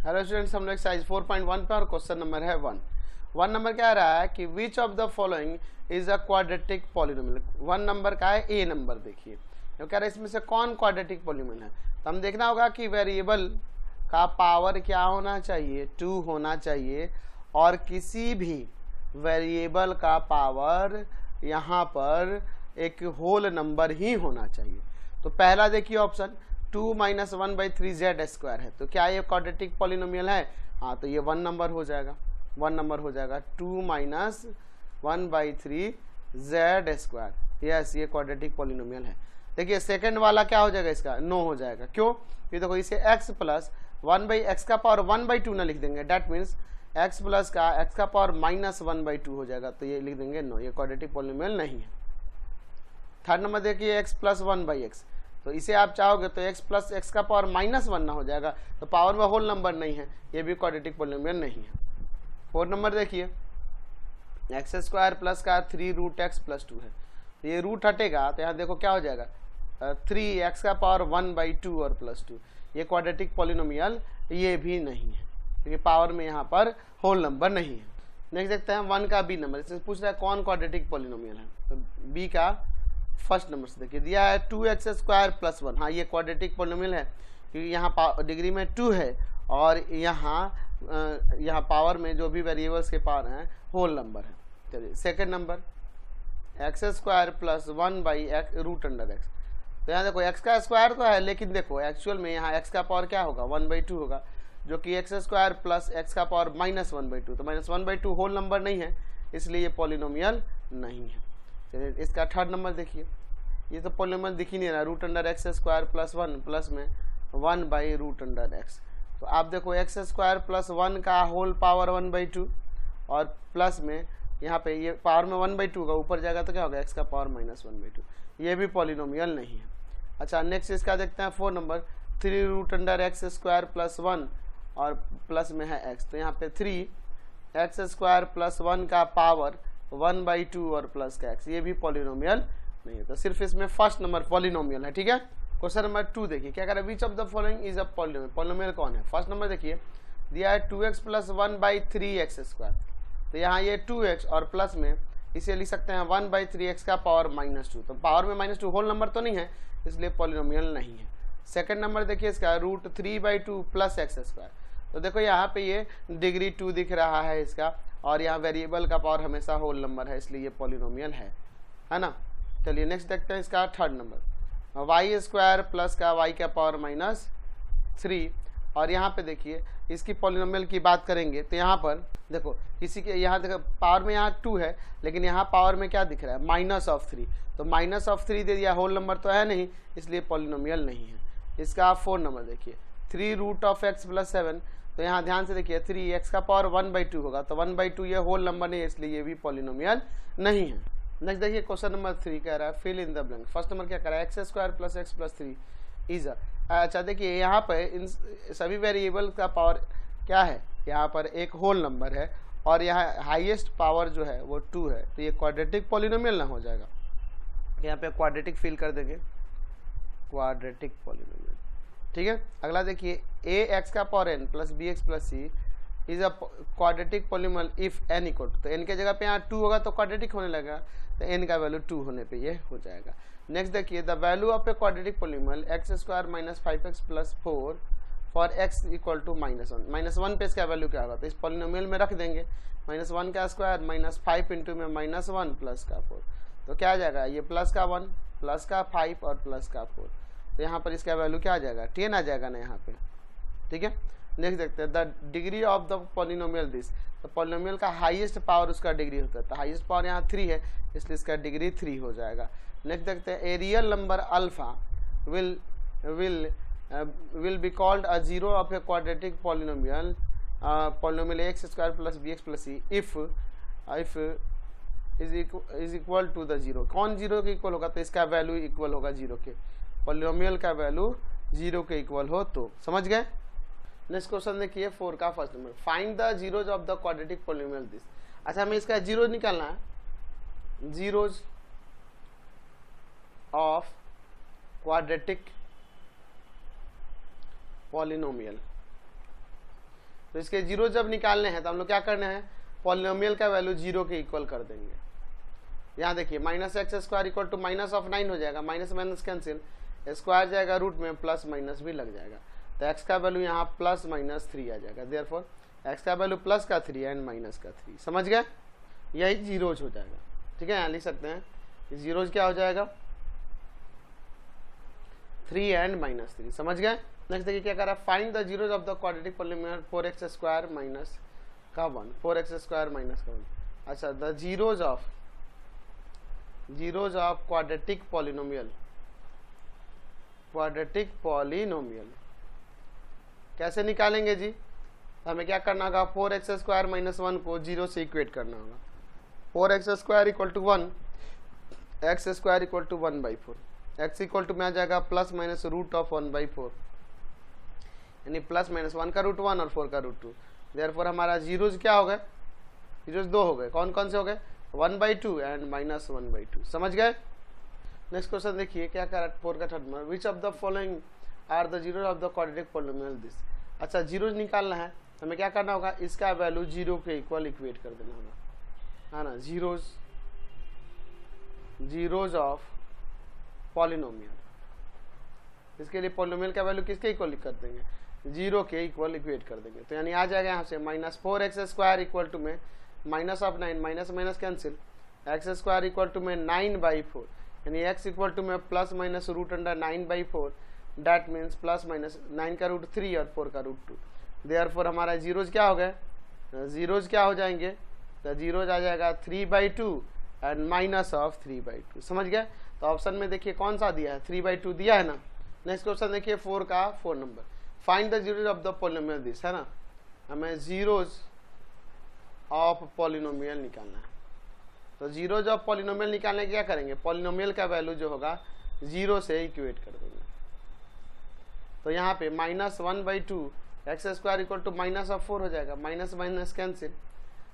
Hello students, हम लोग exercise 4.1 पे और क्वेश्चन नंबर है 1 नंबर क्या आ रहा है कि विच of the following is a quadratic polynomial. 1 number का है ए नंबर। देखिए जो कह रहा है इसमें से कौन क्वाड्रेटिक पॉलिनोमियल है, तो हम देखना होगा कि वेरिएबल का पावर क्या होना चाहिए, 2 होना चाहिए, और किसी भी वेरिएबल का पावर यहाँ पर एक होल नंबर ही होना चाहिए। तो पहला देखिए ऑप्शन 2 माइनस 1/3z² है, तो क्या ये क्वाड्रेटिक पॉलिनोमियल है? हाँ, तो ये 1 नंबर हो जाएगा, 1 नंबर हो जाएगा। 2 माइनस 1/3z², यस, ये क्वाड्रेटिक पॉलिनोमियल है। देखिए सेकंड वाला क्या हो जाएगा, इसका नो हो जाएगा। क्यों? ये देखो इसे x प्लस 1/x का पावर 1/2 ना लिख देंगे, डैट मीन्स x प्लस का x का पावर माइनस 1/2 हो जाएगा, तो ये लिख देंगे नो, ये क्वाड्रेटिक पॉलिनोमियल नहीं है। थर्ड नंबर देखिए x प्लस 1/x, तो इसे आप चाहोगे तो x प्लस x का पावर -1 ना हो जाएगा, तो पावर में होल नंबर नहीं है, ये भी क्वाड्रेटिक पॉलिनोमियल नहीं है। फोर्थ नंबर देखिए x² प्लस का 3√x + 2 है, तो ये रूट हटेगा तो यहाँ देखो क्या हो जाएगा 3x का पावर 1/2 और +2, ये क्वाड्रेटिक पॉलिनोमियल ये भी नहीं है, क्योंकि पावर में यहाँ पर होल नंबर नहीं है। नेक्स्ट देखते हैं 1 का बी नंबर, इससे पूछ रहा है कौन क्वाड्रेटिक पॉलिनोमियल है, तो बी का फर्स्ट नंबर से देखिए दिया है 2x² + 1। हाँ, ये क्वाड्रेटिक पॉलिनोमियल है, क्योंकि यहाँ डिग्री में 2 है और यहाँ पावर में जो भी वेरिएबल्स के पावर हैं होल नंबर है। चलिए सेकंड नंबर x² + 1/√x, तो यहाँ देखो x का स्क्वायर तो है, लेकिन देखो एक्चुअल में यहाँ x का पावर क्या होगा 1/2 होगा, जो कि x² प्लस x का पावर -1/2, तो -1/2 होल नंबर नहीं है, इसलिए ये पॉलिनोमियल नहीं है। चलिए इसका थर्ड नंबर देखिए, ये तो पॉलिनोमियल दिख ही नहीं रहा, √x² + 1 प्लस में 1/√x, तो आप देखो x² + 1 का होल पावर 1/2 और प्लस में यहाँ पे ये पावर में 1/2 होगा, ऊपर जाएगा तो क्या होगा x का पावर -1/2, ये भी पॉलिनोमियल नहीं है। अच्छा नेक्स्ट इसका देखते हैं 4 नंबर 3√x² + 1 और प्लस में है x, तो यहाँ पे 3x² + 1 का पावर 1/2 और प्लस का x, ये भी पॉलिनोमियल नहीं है, तो सिर्फ इसमें फर्स्ट नंबर पॉलिनोमियल है। ठीक है, क्वेश्चन नंबर 2 देखिए क्या कह रहा है, विच of the following is a polynomial. Polynomial कौन है? फर्स्ट नंबर देखिए दिया है 2x + 1/3x², तो यहाँ ये 2x और प्लस में इसे लिख सकते हैं 1/3x का पावर -2, तो पावर में -2 होल नंबर तो नहीं है, इसलिए पॉलिनोमियल नहीं है। सेकंड नंबर देखिए इसका √3/2 + x², तो देखो यहाँ पे ये डिग्री 2 दिख रहा है इसका, और यहाँ वेरिएबल का पावर हमेशा होल नंबर है, इसलिए ये पॉलिनोमियल है ना। चलिए नेक्स्ट देखते हैं इसका थर्ड नंबर y² प्लस का y का पावर -3, और यहाँ पे देखिए इसकी पॉलिनोमियल की बात करेंगे तो यहाँ पर देखो किसी के यहाँ देखो पावर में यहाँ 2 है, लेकिन यहाँ पावर में क्या दिख रहा है -3, तो -3 दे दिया, होल नंबर तो है नहीं, इसलिए पॉलिनोमियल नहीं है। इसका 4 नंबर देखिए 3√x + 7, तो यहाँ ध्यान से देखिए 3x का पावर 1/2 होगा, तो 1/2 ये होल नंबर नहीं है, इसलिए ये भी पॉलिनोमियल नहीं है। नेक्स्ट देखिए क्वेश्चन नंबर 3 कह रहा है fill in the blank. First number क्या कह रहा है x² + x + 3 इज अच्छा देखिए यहाँ पर इन सभी वेरिएबल का पावर क्या है, यहाँ पर एक होल नंबर है और यहाँ हाईएस्ट पावर जो है वो 2 है, तो ये क्वाड्रेटिक पॉलिनोमियल ना हो जाएगा, यहाँ पे क्वाड्रेटिक फिल कर देंगे, क्वाड्रेटिक पॉलिनोमियल। ठीक है, अगला देखिए ax का power n + bx + c is a quadratic polynomial if n = तो n के जगह पे यहाँ 2 होगा तो क्वाड्रेटिक होने लगेगा, तो n का वैल्यू 2 होने पे ये हो जाएगा। नेक्स्ट देखिए the value of a quadratic polynomial x² - 5x + 4 for x = -1 -1 पे इसका वैल्यू क्या होगा, तो इस पॉलिनोमियल में रख देंगे -1 का स्क्वायर -5 इंटू में -1 प्लस का 4, तो क्या आ जाएगा ये प्लस का 1 प्लस का 5 और प्लस का 4, तो यहाँ पर इसका वैल्यू क्या आ जाएगा 10 आ जाएगा ना यहाँ पे। ठीक है, नेक्स्ट देखते हैं the degree of the polynomial this, तो पॉलिनोमियल का हाईएस्ट पावर उसका डिग्री होता है, तो हाईएस्ट पावर यहाँ 3 है, इसलिए इसका डिग्री 3 हो जाएगा। नेक्स्ट देखते हैं a real number alpha will be called a zero of a quadratic polynomial x² + bx + c if is equal to the 0। कौन 0 के इक्वल होगा, तो इसका वैल्यू इक्वल होगा 0 के, पॉलिनोमियल का वैल्यू 0 के इक्वल हो तो। समझ गए। नेक्स्ट क्वेश्चन देखिए 4 का first number find the zeros of the quadratic polynomial this. अच्छा हमें इसका जीरो निकालना है, जीरोज ऑफ क्वाड्रेटिक पॉलिनोमियल। तो इसके जीरो जब निकालने हैं तो हम लोग क्या करना है, पॉलिनोमियल का वैल्यू 0 के इक्वल कर देंगे। यहाँ देखिए minus x square equal to minus of 9 हो जाएगा, माइनस माइनस कैंसिल, स्क्वायर जाएगा रूट में, प्लस माइनस भी लग जाएगा, तो एक्स का वैल्यू यहाँ प्लस माइनस 3 आ जाएगा। देयरफॉर एक्स का वैल्यू प्लस का 3 एंड माइनस का 3, समझ गए, यही जीरोज हो जाएगा। ठीक है, यहाँ लिख सकते हैं जीरोज क्या हो जाएगा 3 एंड माइनस 3, समझ गए। नेक्स्ट देखिए क्या कर रहा है, find the zeros of the quadratic polynomial 4x square minus का 1, 4x स्क्वायर माइनस का 1। अच्छा, the zeros of quadratic polynomial, quadratic polynomial कैसे निकालेंगे जी, हमें क्या करना होगा, 4x स्क्वायर माइनस 1 को 0 से इक्वेट करना होगा। 4x square equal to 1, x square equal to 1/4, x equal to में आ जाएगा प्लस माइनस रूट ऑफ 1/4, यानी प्लस माइनस 1 का रूट 1 और 4 का रूट 2। देयरफॉर हमारा जीरोज क्या हो गए, जीरोज 2 हो गए, कौन कौन से हो गए, 1/2 एंड माइनस 1/2, समझ गए। नेक्स्ट क्वेश्चन देखिए क्या कर रहा है, 4 का थर्ड में, which of the following are the zeros of the quadratic polynomial this. अच्छा, जीरोज निकालना है, हमें क्या करना होगा, इसका वैल्यू 0 के इक्वल इक्वेट कर देना होगा, है ना। जीरोज ऑफ पॉलिनोमियल, इसके लिए पॉलिनोमियल का वैल्यू किसके इक्वल कर देंगे, 0 के इक्वल इक्वेट कर देंगे। तो यानी आ जाएगा यहाँ से minus 4x square equal to में minus of 9, minus minus cancel, x square equal to में 9/4, यानी x इक्वल टू में plus minus root under 9/4, that means plus minus 9 का रूट 3 और 4 का रूट 2। देयरफॉर हमारा जीरोज क्या हो गए, जीरोज क्या हो जाएंगे, तो जीरोज आ जाएगा 3/2 एंड माइनस ऑफ 3/2, समझ गए। तो ऑप्शन में देखिए कौन सा दिया है, 3/2 दिया है ना। नेक्स्ट क्वेश्चन देखिए 4 का 4 number, find the zeros of the polynomial this, है ना, हमें जीरोज ऑफ पॉलिनोमियल निकालना है। तो जीरोज ऑफ पॉलिनोमियल निकालने के क्या करेंगे, पॉलिनोमियल का वैल्यू जो होगा 0 से इक्वेट कर देंगे। तो यहाँ पे minus 1/2 x square equal to minus of 4 हो जाएगा, minus minus cancel,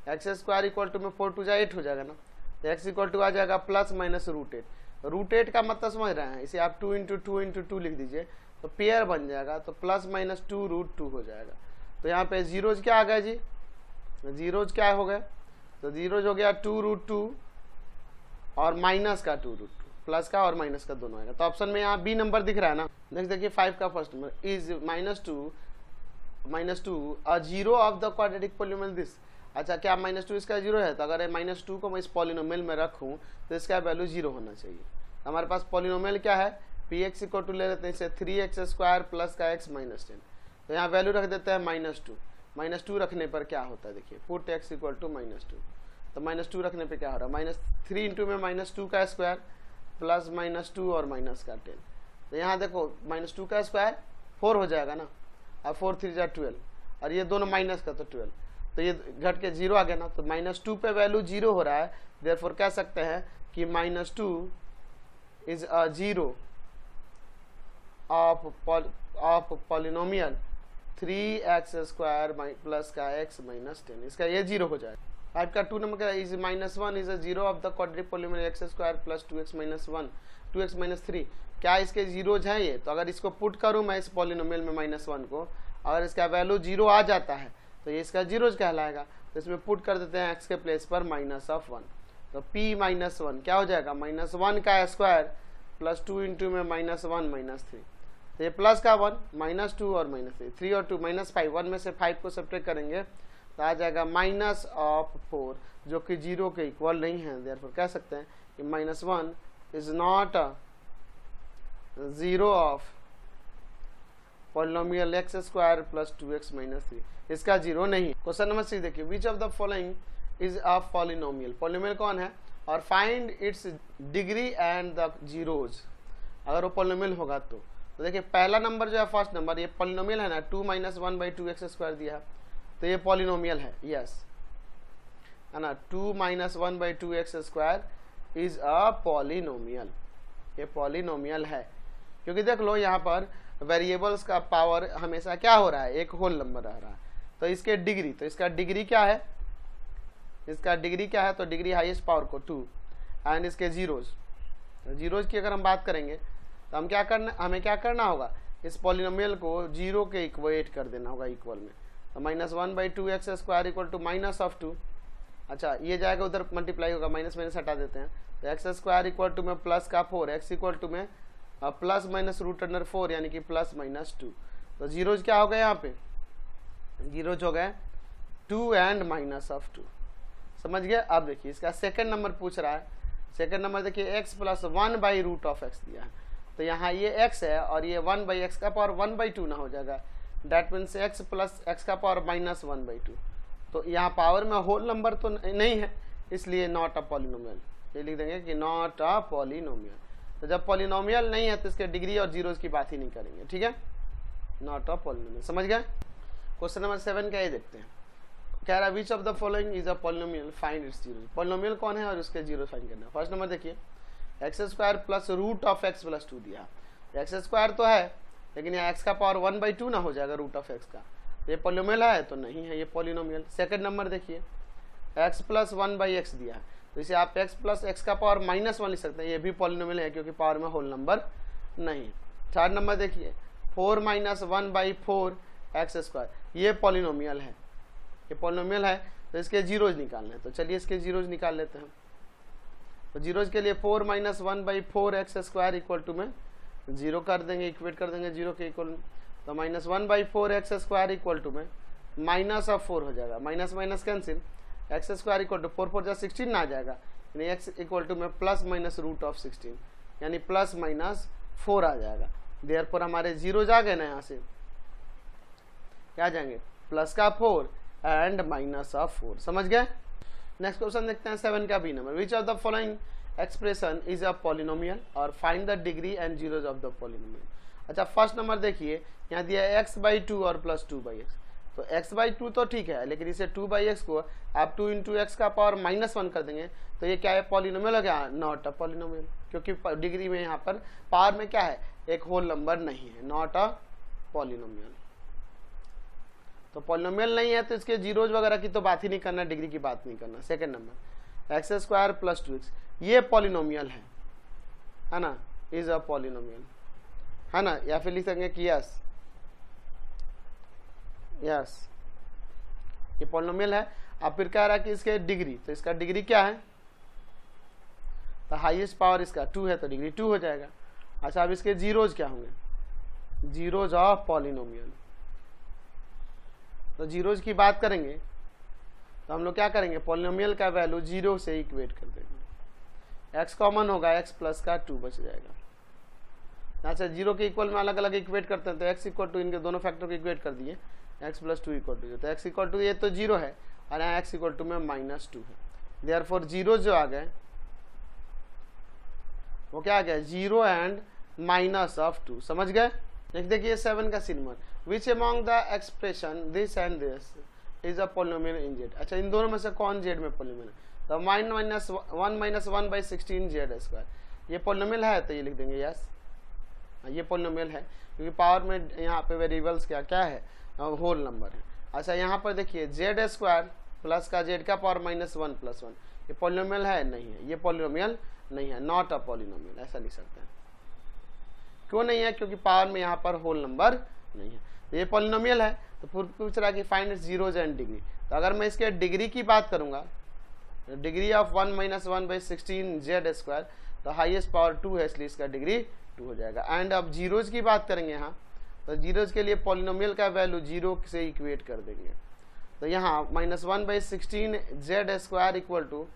x square equal to में 4 2 जा 8 हो जाएगा ना, तो एक्स इक्वल टू आ जाएगा प्लस माइनस रूट 8। रूट 8 का मतलब समझ रहे हैं, इसे आप 2 × 2 × 2 लिख दीजिए तो पेयर बन जाएगा, तो प्लस माइनस 2 रूट 2 हो जाएगा। तो यहाँ पे जीरोज क्या आ गया जी, जीरोज क्या हो गए, तो जीरोज हो गया 2 रूट 2 और माइनस का 2 रूट 2, प्लस का और माइनस का दोनों आएगा। तो ऑप्शन में यहाँ बी नंबर दिख रहा है ना। नेक्स्ट देखिए 5 का first number, is -2 a zero of the quadratic polynomial this. अच्छा, क्या -2 इसका जीरो है, तो अगर -2 को मैं इस पॉलिनोमियल में रखूँ तो इसका वैल्यू 0 होना चाहिए। हमारे पास पॉलिनोमियल क्या है, px इक्वल टू ले लेते हैं इसे 3x स्क्वायर प्लस का x माइनस 10, तो यहाँ वैल्यू रख देते हैं -2। -2 रखने पर क्या होता है, देखिए पुट x इक्वल टू -2, तो -2 रखने पर क्या हो रहा है, -3 इंटू में -2 का स्क्वायर प्लस -2 और माइनस का 10। तो यहाँ देखो -2 का स्क्वायर 4 हो जाएगा ना, अब 4 3 जा 12, और ये दोनों माइनस का तो 12, तो ये घट के 0 आ गया ना, तो -2 पे वैल्यू 0 हो रहा है। देयरफॉर कह सकते हैं कि -2 is a zero of polynomial 3x square plus का x माइनस 10, इसका ये 0 हो जाएगा। 5 का 2 नंबर का is -1 is a zero of the quadratic polynomial x square plus 2x minus 1 2x minus 3। क्या इसके जीरोज हैं ये, तो अगर इसको पुट करूँ मैं इस पॉलिनोमियल में -1 को, अगर इसका वैल्यू 0 आ जाता है तो ये इसका जीरोज कहलाएगा। तो इसमें पुट कर देते हैं x के प्लेस पर -1, तो p -1 क्या हो जाएगा, -1 का स्क्वायर प्लस 2 इंटू में -1 माइनस 3, तो ये प्लस का 1 -2 और -3, 3 और 2 -5, 1 में से 5 को सब्ट्रैक्ट करेंगे तो आ जाएगा -4, जो कि 0 के इक्वल नहीं है। देयरफॉर कह सकते हैं कि -1 is not a zero of polynomial x square plus 2x minus 3, इसका 0 नहीं। क्वेश्चन नंबर 6 देखिए, विच of the following is a polynomial, polynomial कौन है, और find its degree and the zeros, अगर वो पॉलिनोमियल होगा तो देखिए पहला नंबर जो है फर्स्ट नंबर, ये पॉलिनोमियल है ना, 2 - 1/2x स्क्वायर दिया, तो ये पॉलिनोमियल है, यस है ना, 2 - 1/2x square is a polynomial, ये पॉलिनोमियल है। क्योंकि देख लो यहाँ पर वेरिएबल्स का पावर हमेशा क्या हो रहा है, एक होल नंबर रह रहा है, तो इसके डिग्री, तो इसका डिग्री क्या है, इसका डिग्री क्या है, तो डिग्री हाईएस्ट पावर को 2 एंड इसके जीरोज, जीरोज की अगर हम बात करेंगे तो हमें क्या करना होगा, इस पॉलिनोमियल को 0 के इक्वेट कर देना होगा इक्वल में। तो -1/2x² इक्वल टू -2। अच्छा ये जाएगा उधर मल्टीप्लाई होगा, माइनस माइनस हटा देते हैं, तो x² इक्वल टू में प्लस का 4, x इक्वल टू में प्लस माइनस √4 यानी कि +-2। तो जीरोज क्या हो गए यहाँ पे, जीरोज हो गए 2 एंड -2। समझ गए। अब देखिए इसका सेकंड नंबर पूछ रहा है, सेकंड नंबर देखिए x + 1/√x दिया है, तो यहाँ ये x है और ये 1/x का पावर 1/2 ना हो जाएगा, डेट मीन्स x + x का पावर -1/2। तो यहाँ पावर में होल नंबर तो नहीं है, इसलिए नॉट अ पॉलिनोमियल, ये लिख देंगे कि नॉट अ पॉलिनोमियल। तो जब पॉलिनोमियल नहीं है तो इसके डिग्री और जीरोज की बात ही नहीं करेंगे, ठीक है, नॉट अ पॉलिनोमियल। समझ गए। क्वेश्चन नंबर 7 का ये देखते हैं, कह रहा है विच of the following is a polynomial, find its zero. Polynomial कौन है और उसके जीरो फाइंड करना है। फर्स्ट नंबर देखिए x² + √x + 2 दिया, x² तो है लेकिन यहाँ x का पावर 1/2 ना हो जाएगा √x का, ये पॉलिनोमियल है तो नहीं है ये पॉलिनोमियल। सेकंड नंबर देखिए x + 1/x दिया है, तो इसे आप x + x का पावर -1 लिख सकते हैं, ये भी पॉलिनोमियल है क्योंकि पावर में होल नंबर नहीं है। थर्ड नंबर देखिए 4 - 1/4x², ये पॉलिनोमियल है, ये पॉलिनोमियल है तो इसके जीरोज निकालने हैं, तो चलिए इसके जीरोज निकाल लेते हैं। तो जीरोज के लिए 4 - 1/4x² इक्वल टू में 0 कर देंगे, इक्वेट कर देंगे 0 के इक्वल, तो -1/4x² इक्वल टू में -4 हो जाएगा, minus minus cancel, x² equal to 4 4 16 ना आ जाएगा, यानी x इक्वल टू में +-√16 यानी +-4 आ जाएगा। देयरफॉर हमारे जीरोज आ गए ना, यहाँ से क्या आ जाएंगे, प्लस का 4 एंड -4। समझ गए। नेक्स्ट क्वेश्चन देखते हैं 7 का B number, which of the following expression is a polynomial और find the degree and zeros of the polynomial. अच्छा फर्स्ट नंबर देखिए यहाँ दिया है x/2 और +2/x, तो x/2 तो ठीक है लेकिन इसे 2/x को आप 2 × x का पावर -1 कर देंगे तो ये क्या है, पॉलिनोमियल हो गया, नॉट अ पॉलिनोमियल, क्योंकि डिग्री में यहाँ पर पावर में क्या है, एक होल नंबर नहीं है, नॉट अ पॉलिनोमियल। तो पॉलिनोमियल नहीं है तो इसके जीरोज वगैरह की तो बात ही नहीं करना, डिग्री की बात नहीं करना। सेकंड नंबर x² + 2x, ये पॉलिनोमियल है ना, इज अ पॉलिनोमियल, है ना, या फिर लिख सकेंगे कि यस यस ये पॉलिनोमियल है। अब फिर कह रहा है कि इसके डिग्री, तो इसका डिग्री क्या है, तो हाईएस्ट पावर इसका 2 है तो डिग्री 2 हो जाएगा। अच्छा अब इसके जीरोज क्या होंगे, जीरोज ऑफ पॉलिनोमियल, तो जीरोज की बात करेंगे तो हम लोग क्या करेंगे, पॉलिनोमियल का वैल्यू 0 से इक्वेट कर देंगे, x कॉमन होगा, x प्लस का 2 बच जाएगा। अच्छा 0 के इक्वल में अलग अलग इक्वेट करते हैं, तो x इक्वल टू इनके दोनों फैक्टर को इक्वेट कर दिए, x + 2 इक्वल टू, तो x इक्वल टू ये तो 0 है और यहाँ x इक्वल टू में -2 है, देयरफॉर जीरो जो आ गए वो क्या आ गया, 0 एंड -2। समझ गए। नेक्स्ट देखिए 7 का C number, which among the expression this and this is a polynomial in z। अच्छा इन दोनों में से कौन z में पॉलिनोमियल है, तो -1 - 1/16 z², ये पॉलिनोमियल है तो ये लिख देंगे यस, ये पॉलिनोमियल है क्योंकि पावर में यहाँ पे वेरिएबल्स क्या क्या है, होल नंबर है। अच्छा यहाँ पर देखिए z² प्लस का z का पावर -1 + 1, ये पॉलिनोमियल है नहीं है, ये पॉलिनोमियल नहीं है, नॉट अ पॉलिनोमियल, ऐसा लिख सकते हैं। क्यों नहीं है, क्योंकि पावर में यहाँ पर होल नंबर नहीं है, तो ये पॉलिनोमियल है। तो पूछ रहा है कि find its zeros and degree, तो अगर मैं इसके डिग्री की बात करूंगा, डिग्री ऑफ 1 - 1/16 z², तो हाईएस्ट पावर 2 है इसलिए इसका डिग्री 2 हो जाएगा। एंड अब जीरोज की बात करेंगे यहाँ, तो जीरोज के लिए पॉलिनोमियल का वैल्यू 0 से इक्वेट कर देंगे, तो यहाँ -1/16 z² इक्वल टू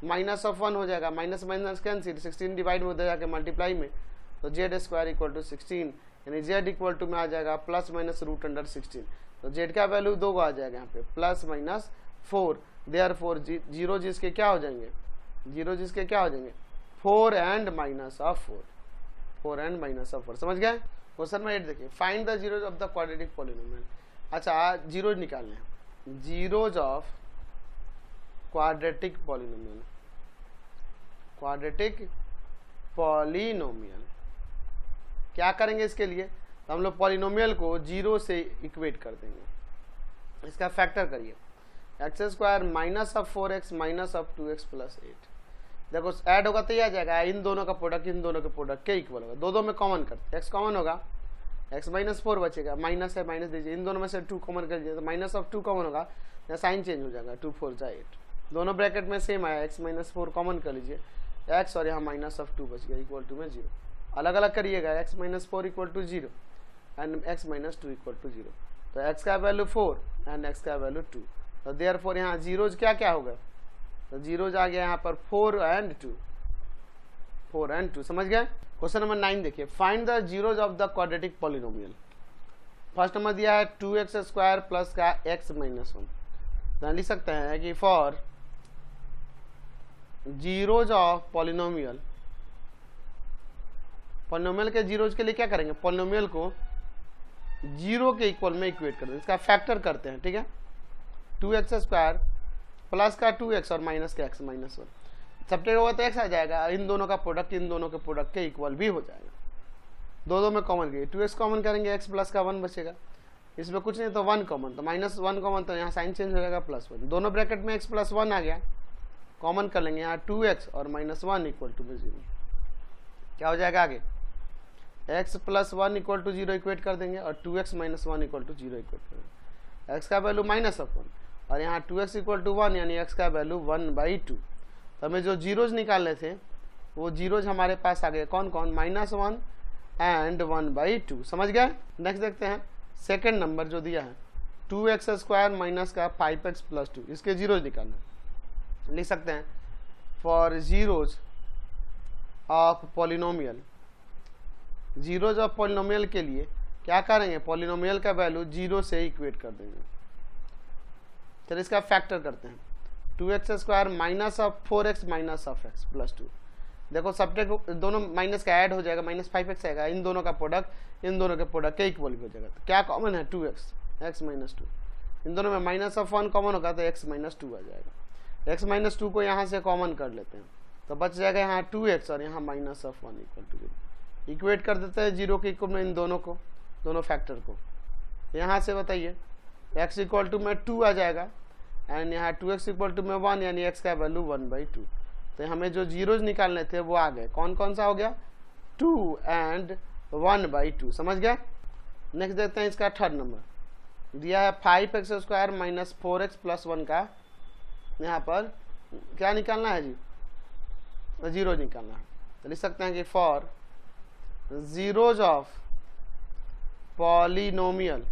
-1 हो जाएगा, माइनस माइनस कैंसिल, 16 डिवाइड में उधर जाके मल्टीप्लाई में, तो z² इक्वल टू 16 यानी z इक्वल टू में आ जाएगा +-√16, तो z का वैल्यू 2 आ जाएगा यहाँ पे +-4, देयरफॉर जीरो जिसके क्या हो जाएंगे, जीरो जिसके क्या हो जाएंगे 4 एंड -4, 4 एंड -4। समझ गए। क्वेश्चन नंबर 8 देखिए, find the zeros of the quadratic polynomial. अच्छा जीरोज निकालने हैं, zeros of quadratic polynomial, quadratic polynomial क्या करेंगे इसके लिए, तो हम लोग पॉलिनोमियल को 0 से इक्वेट कर देंगे। इसका फैक्टर करिए, x² -4x -2x + 8, देखो ऐड होगा तो ये आ जाएगा, इन दोनों का प्रोडक्ट इन दोनों के प्रोडक्ट के इक्वल होगा, दो में कॉमन करते, x कॉमन होगा x माइनस 4 बचेगा, माइनस है माइनस दीजिए, इन दोनों में से 2 कॉमन कर दीजिए तो माइनस ऑफ 2 कॉमन होगा, यहाँ साइन चेंज हो जाएगा, 2 4 जा 8, दोनों ब्रैकेट में सेम आया, x माइनस 4 कॉमन कर लीजिए, x और यहाँ माइनस ऑफ 2 बच गया इक्वल टू में 0, अलग अलग करिएगा, x minus 4 equal to 0 and x minus 2 equal to 0, तो x का वैल्यू 4 एंड x का वैल्यू 2, तो देयरफॉर यहाँ जीरोज क्या क्या होगा, तो जीरोज आ गया यहाँ पर 4 एंड 2, समझ गए। क्वेश्चन नंबर 9 देखिए, find the zeros of the quadratic polynomial. First number दिया है 2x स्क्वायर प्लस का x माइनस 1, तो लिख सकते हैं कि for zeros of polynomial, polynomial के जीरोज के लिए क्या करेंगे, पॉलिनोमियल को जीरो के इक्वल में इक्वेट कर देंगे, इसका फैक्टर करते हैं, ठीक है, 2x स्क्वायर प्लस का 2x और माइनस का x माइनस 1, सब्ट्रैक्ट होगा तो x आ जाएगा, इन दोनों का प्रोडक्ट इन दोनों के प्रोडक्ट के इक्वल भी हो जाएगा, दो में कॉमन करिए, 2x कॉमन करेंगे, x प्लस का 1 बचेगा, इसमें कुछ नहीं तो 1 कॉमन, तो माइनस 1 कॉमन, तो यहाँ साइन चेंज हो जाएगा प्लस 1, दोनों ब्रैकेट में x प्लस 1 आ गया, कॉमन कर लेंगे, यहाँ 2x और माइनस 1 इक्वल टू 0, क्या हो जाएगा आगे, x plus 1 equal to 0 equate कर देंगे और 2x minus 1 equal to 0 equate कर देंगे, x का वैल्यू माइनस ऑफ 1 और यहाँ 2x इक्वल टू 1 यानी x का वैल्यू 1/2, तो हमें जो जीरोज निकालने थे वो जीरोज हमारे पास आ गए, कौन कौन, -1 एंड 1/2, समझ गए। नेक्स्ट देखते हैं सेकंड नंबर जो दिया है 2x स्क्वायर माइनस का 5x प्लस 2, इसके जीरोज निकालना, लिख सकते हैं for zeros of polynomial, zeros of polynomial के लिए क्या करेंगे, पॉलिनोमियल का वैल्यू 0 से इक्वेट कर देंगे, चलिए इसका फैक्टर करते हैं, 2x square minus of 4x minus of x plus 2, देखो सब्ट्रैक्ट दोनों माइनस का ऐड हो जाएगा, माइनस 5x आएगा, इन दोनों का प्रोडक्ट इन दोनों के प्रोडक्ट के इक्वल भी हो जाएगा, तो क्या कॉमन है 2x, x माइनस 2, इन दोनों में माइनस ऑफ 1 कॉमन होगा तो x माइनस 2 आ जाएगा, x माइनस 2 को यहाँ से कॉमन कर लेते हैं तो बच जाएगा यहाँ 2x और यहाँ minus of 1 equal to 0, equate कर देते हैं 0 के इक्वल में इन दोनों को, दोनों फैक्टर को, यहाँ से बताइए x इक्वल टू में 2 आ जाएगा एंड यहाँ 2x इक्वल टू में 1 यानी x का वैल्यू 1/2, तो हमें जो जीरोज निकालने थे वो आ गए, कौन कौन सा हो गया, 2 एंड 1/2, समझ गए। नेक्स्ट देखते हैं इसका थर्ड नंबर दिया है 5x square minus 4x plus 1 का, यहाँ पर क्या निकालना है जी, जीरोज निकालना है, तो लिख सकते हैं कि for zeros of polynomial,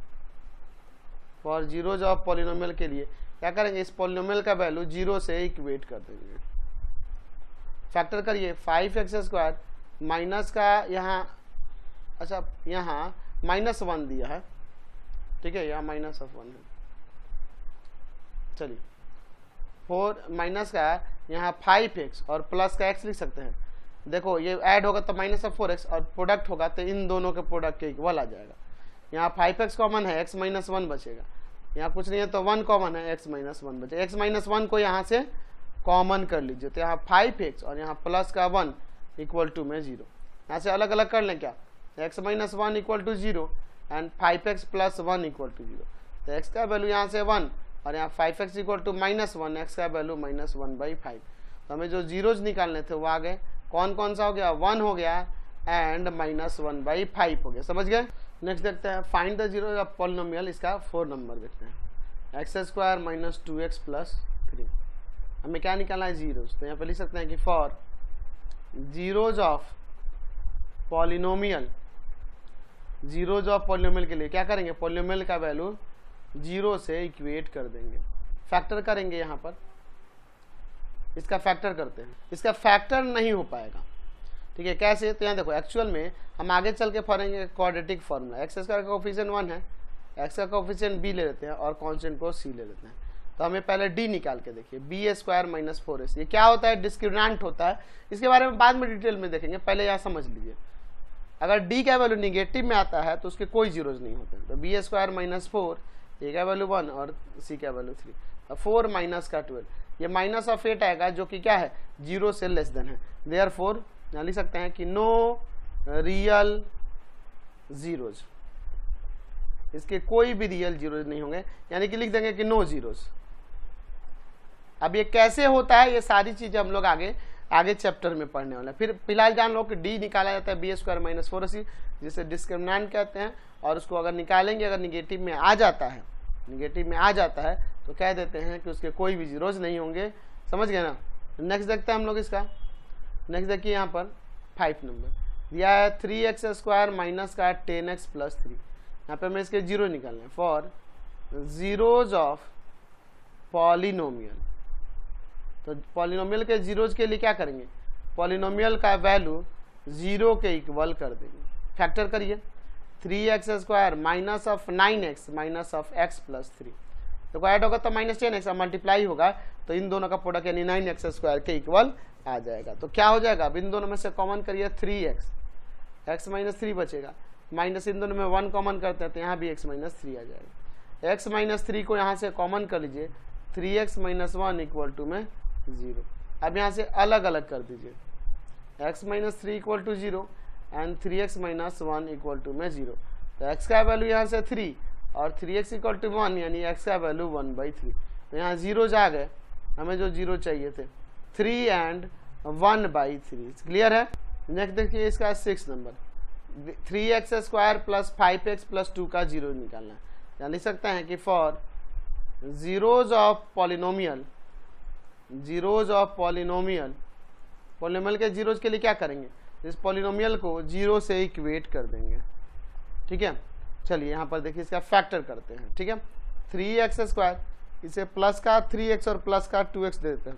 for zeros of polynomial के लिए क्या करेंगे, इस पॉलिनोमियल का वैल्यू 0 से इक्वेट कर देंगे, फैक्टर करिए 5x स्क्वायर माइनस का यहाँ, अच्छा यहाँ -1 दिया है, ठीक है, यहाँ माइनस ऑफ 1 है, चलिए 4 माइनस का यहाँ 5x और प्लस का x लिख सकते हैं, देखो ये ऐड होगा तो माइनस ऑफ 4x और प्रोडक्ट होगा तो इन दोनों के प्रोडक्ट के इक्वल आ जाएगा, यहाँ 5x कॉमन है, x माइनस 1 बचेगा, यहाँ कुछ नहीं है तो 1 कॉमन है, x माइनस 1 बचेगा, x माइनस 1 को यहाँ से कॉमन कर लीजिए, तो यहाँ 5x और यहाँ प्लस का 1 इक्वल टू में 0, यहाँ से अलग अलग कर लें क्या, x minus 1 equal to 0 and 5x plus 1 equal to 0, तो x का वैल्यू यहाँ से 1 और यहाँ 5x इक्वल टू -1, x का वैल्यू -1/5, तो हमें जो जीरोज निकालने थे वो आ गए, कौन कौन सा हो गया, 1 हो गया एंड -1/5 हो गया, समझ गए। नेक्स्ट देखते हैं find the zero of polynomial, इसका 4 नंबर देखते हैं, x square minus 2x plus 3, हमें क्या निकालना है, जीरोज, तो यहाँ पे लिख सकते हैं कि for zeros of polynomial, zeros of polynomial के लिए क्या करेंगे, पॉलिनोमियल का वैल्यू 0 से इक्वेट कर देंगे, फैक्टर करेंगे, यहाँ पर इसका फैक्टर करते हैं, इसका फैक्टर नहीं हो पाएगा, ठीक है, कैसे, तो यहाँ देखो एक्चुअल में हम आगे चल के पढ़ेंगे क्वाड्रेटिक फॉर्मूला, एक्स स्क्वायर का कोफिशिएंट 1 है, एक्स का कोफिशिएंट b ले लेते हैं और कांस्टेंट को c ले लेते हैं, तो हमें पहले d निकाल के देखिए, b स्क्वायर माइनस 4ac, ये क्या होता है, डिस्क्रिमिनेंट होता है, इसके बारे में बाद में डिटेल में देखेंगे, पहले यहाँ समझ लीजिए, अगर d का वैल्यू निगेटिव में आता है तो उसके कोई जीरोज नहीं होते, तो b स्क्वायर माइनस 4, a का वैल्यू 1 और c का वैल्यू 3, तो 4 माइनस का 12, ये माइनस ऑफ 8 आएगा जो कि क्या है, 0 से लेस देन है, देयरफॉर यहाँ लिख सकते हैं कि नो रियल जीरोज, इसके कोई भी रियल जीरोज नहीं होंगे, यानी कि लिख देंगे कि नो जीरोज। अब ये कैसे होता है, ये सारी चीजें हम लोग आगे आगे चैप्टर में पढ़ने वाला है। फिर फिलहाल जान लो कि डी निकाला जाता है बी स्क्वायर माइनस 4ac, जिसे डिस्क्रिमिनेंट कहते हैं, और उसको अगर निकालेंगे, अगर निगेटिव में आ जाता है, निगेटिव में आ जाता है तो कह देते हैं कि उसके कोई भी जीरोज नहीं होंगे। समझ गए ना। नेक्स्ट देखते हैं हम लोग इसका। नेक्स्ट देखिए यहाँ पर 5 नंबर दिया है 3x स्क्वायर माइनस का 10x प्लस 3। यहाँ पे हमें इसके जीरो निकालना है। फॉर जीरोज ऑफ पॉलिनोमियल, तो पॉलिनोमियल के जीरोज के लिए क्या करेंगे, पॉलिनोमियल का वैल्यू जीरो के इक्वल कर देंगे। फैक्टर करिए 3x square minus of 9x minus of x plus 3, देखो ऐड होगा तो माइनस 10x, मल्टीप्लाई होगा तो इन दोनों का प्रोडक्ट यानी 9x स्क्वायर के इक्वल आ जाएगा। तो क्या हो जाएगा, अब इन दोनों में से कॉमन करिए 3x, x माइनस 3 बचेगा, माइनस इन दोनों में 1 कॉमन करते हैं तो यहाँ भी x माइनस 3 आ जाएगा। x माइनस 3 को यहाँ से कॉमन कर लीजिए, 3x माइनस 1 इक्वल टू में 0। अब यहाँ से अलग अलग कर दीजिए, x minus 3 equal to 0 and 3x minus 1 equal to में 0। तो x का वैल्यू यहाँ से 3 और 3x इक्वल टू 1 यानी x का वैल्यू 1/3। तो यहाँ जीरोज आ गए, हमें जो जीरो चाहिए थे 3 एंड 1/3। क्लियर है। नेक्स्ट देखिए इसका 6 number 3x square plus 5x plus 2 का जीरो निकालना है। यहाँ लिख सकते हैं कि for zeros of polynomial, zeros of polynomial, polynomial के जीरोज के लिए क्या करेंगे, इस पॉलिनोमियल को जीरो से इक्वेट कर देंगे। ठीक है, चलिए यहाँ पर देखिए इसका फैक्टर करते हैं। ठीक है, 3x स्क्वायर, इसे प्लस का 3x और प्लस का 2x दे देते हैं,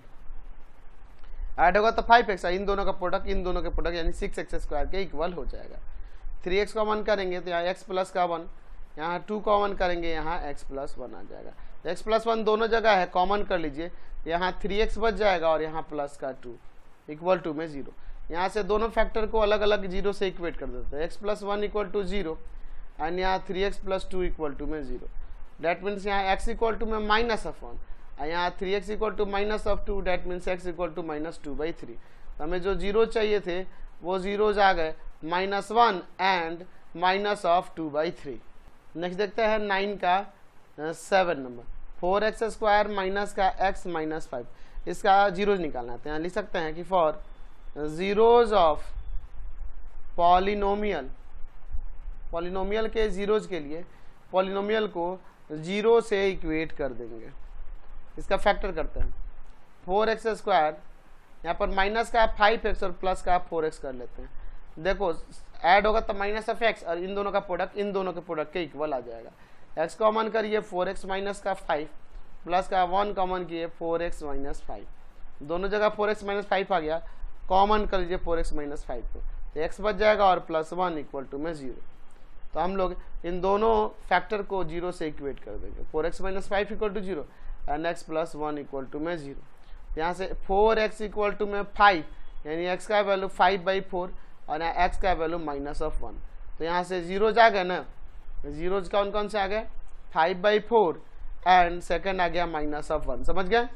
ऐड होगा तो 5x, इन दोनों का प्रोडक्ट, इन दोनों के प्रोडक्ट यानी 6x स्क्वायर के इक्वल हो जाएगा। 3x कॉमन करेंगे तो यहाँ x प्लस का 1, यहाँ 2 कॉमन करेंगे, यहाँ x प्लस 1 आ जाएगा। तो x प्लस 1 दोनों जगह है, कॉमन कर लीजिए, यहाँ 3x बच जाएगा और यहाँ प्लस का 2 इक्वल टू में 0। यहाँ से दोनों फैक्टर को अलग अलग जीरो से इक्वेट कर देते हैं, x plus 1 equal to 0 and यहाँ 3x प्लस 2 इक्वल टू में 0। डैट मीन्स यहाँ x इक्वल टू में माइनस ऑफ 1 और यहाँ 3x equal to minus of 2, that means x equal to minus 2/3। हमें जो जीरो चाहिए थे वो जीरोज आ गए, -1 एंड माइनस ऑफ 2/3। नेक्स्ट देखते हैं 9 का 7 नंबर 4x स्क्वायर माइनस का x माइनस 5, इसका जीरोज निकालना है। तो यहाँ लिख सकते हैं कि for zeros of polynomial, polynomial के जीरोज के लिए पॉलिनोमियल को जीरो से इक्वेट कर देंगे। इसका फैक्टर करते हैं 4x स्क्वायर, यहाँ पर माइनस का 5x और प्लस का 4x कर लेते हैं। देखो ऐड होगा तो माइनस ऑफ x और इन दोनों का प्रोडक्ट इन दोनों के प्रोडक्ट के इक्वल आ जाएगा। x कॉमन करिए 4x माइनस का 5 प्लस का 1 कॉमन किए 4x माइनस 5, दोनों जगह 4x माइनस 5 आ गया, कॉमन कर लीजिए 4x माइनस 5 को, तो x बच जाएगा और प्लस 1 इक्वल टू में 0। तो हम लोग इन दोनों फैक्टर को जीरो से इक्वेट कर देंगे, 4x minus 5 equal to 0 and x plus 1 equal to में 0। यहाँ से 4x इक्वल टू में 5 यानी x का वैल्यू 5/4 और यहाँ x का वैल्यू माइनस ऑफ 1। तो यहाँ से जीरोज आ गए ना, जीरोज कौन कौन से आ गए, 5/4 एंड सेकंड आ गया माइनस ऑफ 1। समझ गए।